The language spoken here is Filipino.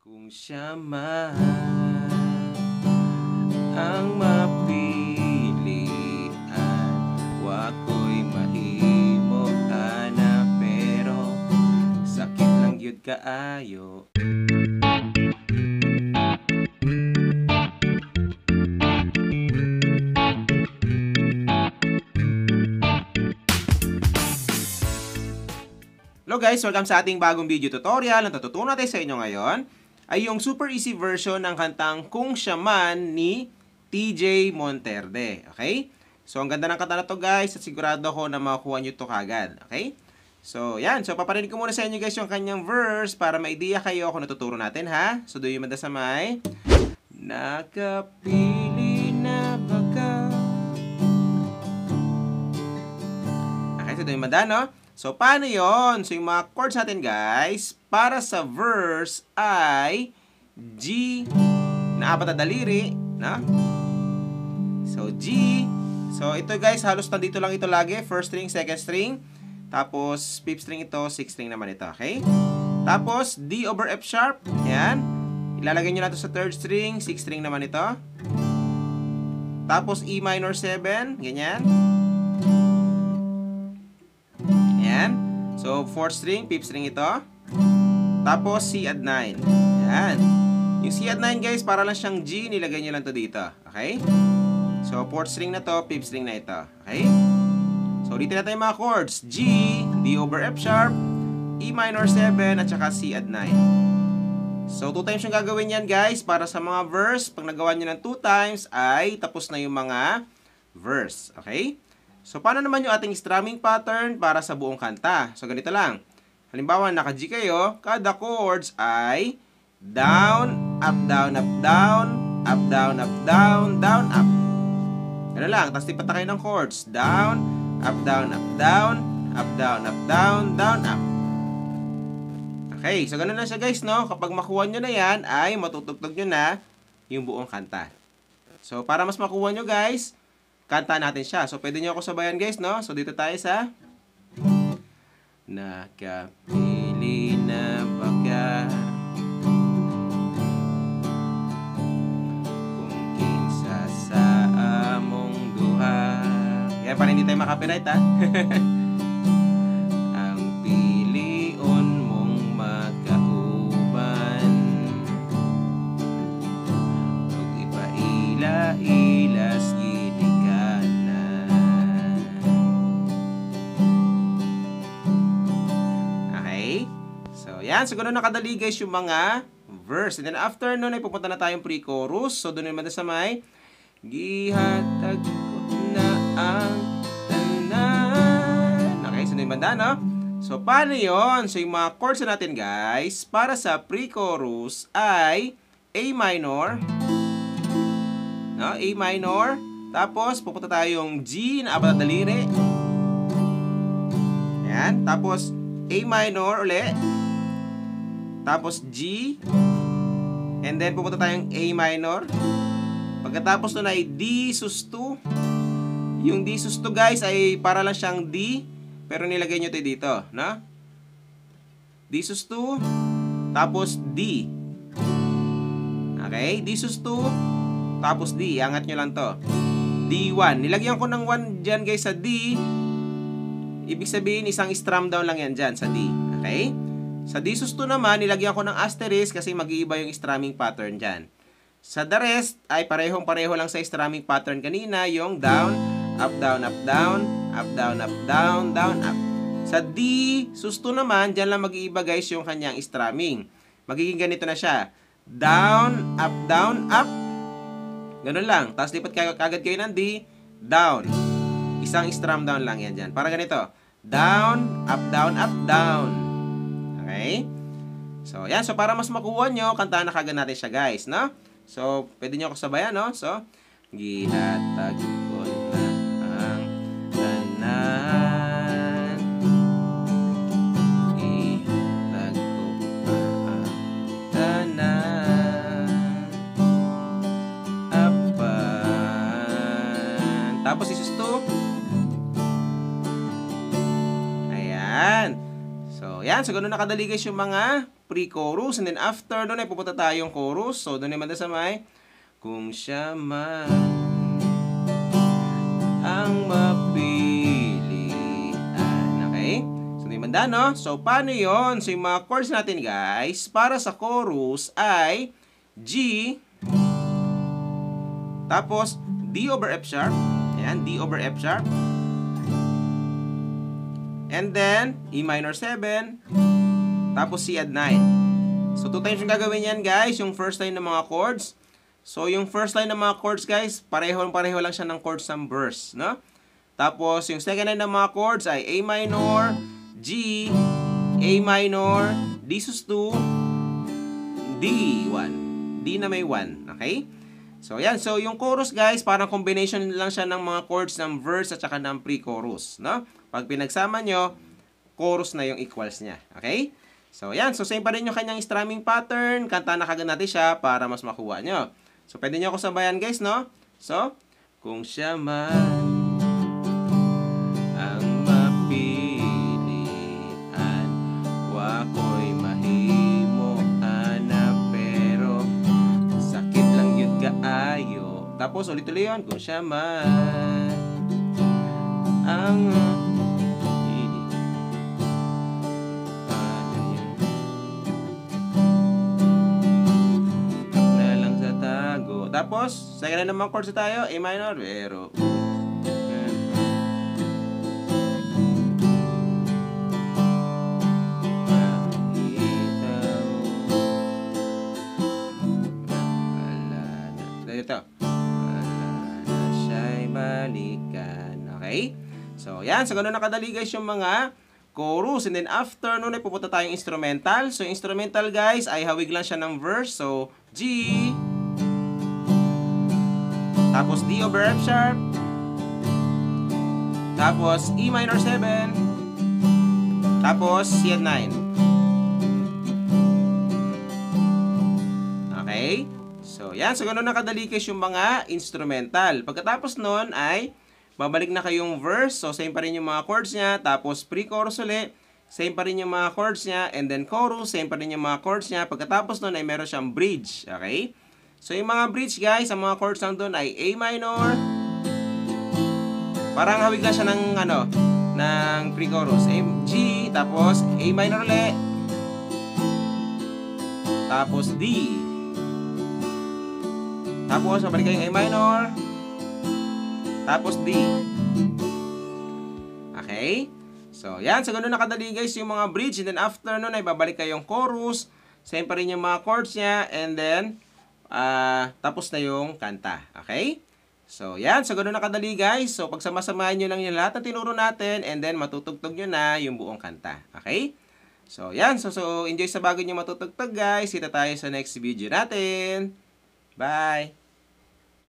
Kung siya man ang mapilian, wa ko'y mahimo ana, pero sakit lang gyud kaayo. Hello guys! Welcome sa ating bagong video tutorial. Ang tututunan natin sa inyo ngayon ay yung super easy version ng kantang Kung Siya Man ni TJ Monterde. Okay? So, ang ganda ng kanta na to guys at sigurado ko na makukuha nyo to kagad. Okay? So, yan. So, paparinig ko muna sa inyo guys yung kanyang verse para ma-idea kayo kung natuturo natin ha. So, do you madasamay? Nakapili na baka. Okay, so do you mada, no? So, paano yon? So, yung mga chords natin, guys, para sa verse ay G na apat na daliri, na? So, G. So, ito, guys, halos nandito lang ito lagi. First string, second string. Tapos, fifth string ito, sixth string naman ito, okay? Tapos, D over F sharp. Yan. Ilalagay nyo na ito sa third string, sixth string naman ito. Tapos, E minor 7. Ganyan. Ayan. So, 4th string, 5th string ito. Tapos, C add 9. Ayan. Yung C add 9, guys, para lang siyang G, nilagay nyo lang to dito. Okay? So, 4th string na to, 5th string na ito. Okay? So, ulitin natin yung mga chords. G, D over F sharp, E minor 7, at saka C add 9. So, 2 times yung gagawin yan, guys, para sa mga verse. Pag nagawa nyo ng 2 times, ay tapos na yung mga verse. Okay? So, paano naman yung ating strumming pattern para sa buong kanta? So, ganito lang. Halimbawa, naka-G kayo, kada chords ay down, up, down, up, down, up, down, up, down, down, up. Ganun lang. Tapos, tipata kayo ng chords. Down, up, down, up, down, up, down, up, down, down, up. Okay. So, ganun lang siya, guys, no? Kapag makuha nyo na yan, ay matutugtog nyo na yung buong kanta. So, para mas makuha nyo, guys, kanta natin siya. So, pwede nyo ako sabayan, guys, no? So, dito tayo sa nakapili na baka kung kinsa sa among duha. Kaya para hindi tayo makapiright, ha? Ang pilion mong magkauban ug ipaila-ilas yan, so ganun nakadali guys yung mga verse. And then after nun ay pupunta na tayong pre-chorus. So doon naman sa may gihatag ko na ang tanan. Okay, so doon yung banda, no? So paano yun? So yung mga chords natin guys, para sa pre-chorus ay A minor, no? A minor. Tapos pupunta tayong G na apat na daliri. Yan, tapos A minor ulit. Tapos G. And then pupunta tayong A minor. Pagkatapos nun ay D sus 2. Yung D sus 2 guys ay para lang siyang D, pero nilagay nyo ito dito, no? D sus 2. Tapos D. Okay, D sus 2. Tapos D. Iangat nyo lang to. D1. Nilagyan ko ng 1 dyan guys sa D. Ibig sabihin isang strum down lang yan dyan sa D. Okay? Sa D sus 2 naman, nilagyan ko ng asterisk kasi mag-iiba yung strumming pattern dyan. Sa the rest, ay parehong-pareho lang sa strumming pattern kanina, yung down, up, down, up, down, up, down, up, down, down, up. Sa D sus 2 naman, dyan lang mag-iiba guys yung kanyang strumming. Magiging ganito na siya. Down, up, down, up. Ganun lang. Tapos lipat kagad kayo ng D, down. Isang strum down lang yan dyan. Para ganito. Down, up, down, up, down. Okay? So, yan. So, para mas makuha nyo, kantahan na kagad natin siya, guys, no? So, pwede nyo ako sabayan, no? So, gihatag ko na ang tanan, gihatag ko pa ang tanan, apan. Tapos, isusto. Ayan. So, yan. So, ganun nakadali guys yung mga pre-chorus. And then after doon ay pupunta tayong chorus. So doon naman sa may kung siya man ang mapilian. Okay? So doon naman no? So paano yon? So yung mga chords natin guys, para sa chorus ay G, tapos D over F sharp. Ayan, D over F sharp. And then, E minor 7. Tapos C add 9. So, 2 times yung gagawin yan, guys. Yung first line ng mga chords. So, yung first line ng mga chords, guys, pareho lang siya ng chords ng verse, no? Tapos, yung second line ng mga chords ay A minor, G, A minor, D sus 2, D1. D na may 1. Okay? So, yan. So, yung chorus, guys, parang combination lang siya ng mga chords ng verse at saka ng pre-chorus, no? Pag pinagsama nyo, chorus na yung equals niya. Okay? So, yan. So, same pa rin yung kanyang strumming pattern. Kanta na kagad natin siya para mas makuha nyo. So, pwede nyo ako sabayan, guys, no? So, kung siya man ang mapilian, wako'y mahimo ana, pero sakit lang yun kaayo. Tapos, ulit-ulit yun. Kung siya man ang tapos, second na naman chords tayo, A minor, pero ito. Wala siya'y balikan. Okay? So, yan. So, ganun nakadali guys yung mga chorus. And then, after nun ay pupunta tayong instrumental. So, instrumental guys ay hawig lang siya ng verse. So, G, tapos D over F sharp, tapos E minor 7, tapos C at 9. Okay? So, yan. So, ganun nakadali guys yung mga instrumental. Pagkatapos nun ay babalik na kayong verse. So, same pa rin yung mga chords niya. Tapos, pre-chorus ulit. Same pa rin yung mga chords niya. And then, chorus. Same pa rin yung mga chords niya. Pagkatapos nun ay meron siyang bridge. Okay? So, yung mga bridge, guys, ang mga chords lang doon ay A minor. Parang hawig lang siya ng, ng pre-chorus. G, tapos A minor ulit. Tapos D. Tapos, mabalik kayong A minor. Tapos D. Okay? So, yan. So, ganun nakadali, guys, yung mga bridge. And then, after nun ay babalik kayong chorus. Same pa rin yung mga chords niya. And then, tapos na yung kanta. Okay? So, yan. So, ganun nakadali, guys. So, pagsama-samahin nyo lang yung lahat ng tinuro natin and then matutugtog nyo na yung buong kanta. Okay? So, yan. So enjoy sa bago nyo matutugtog, guys. Kita tayo sa next video natin. Bye!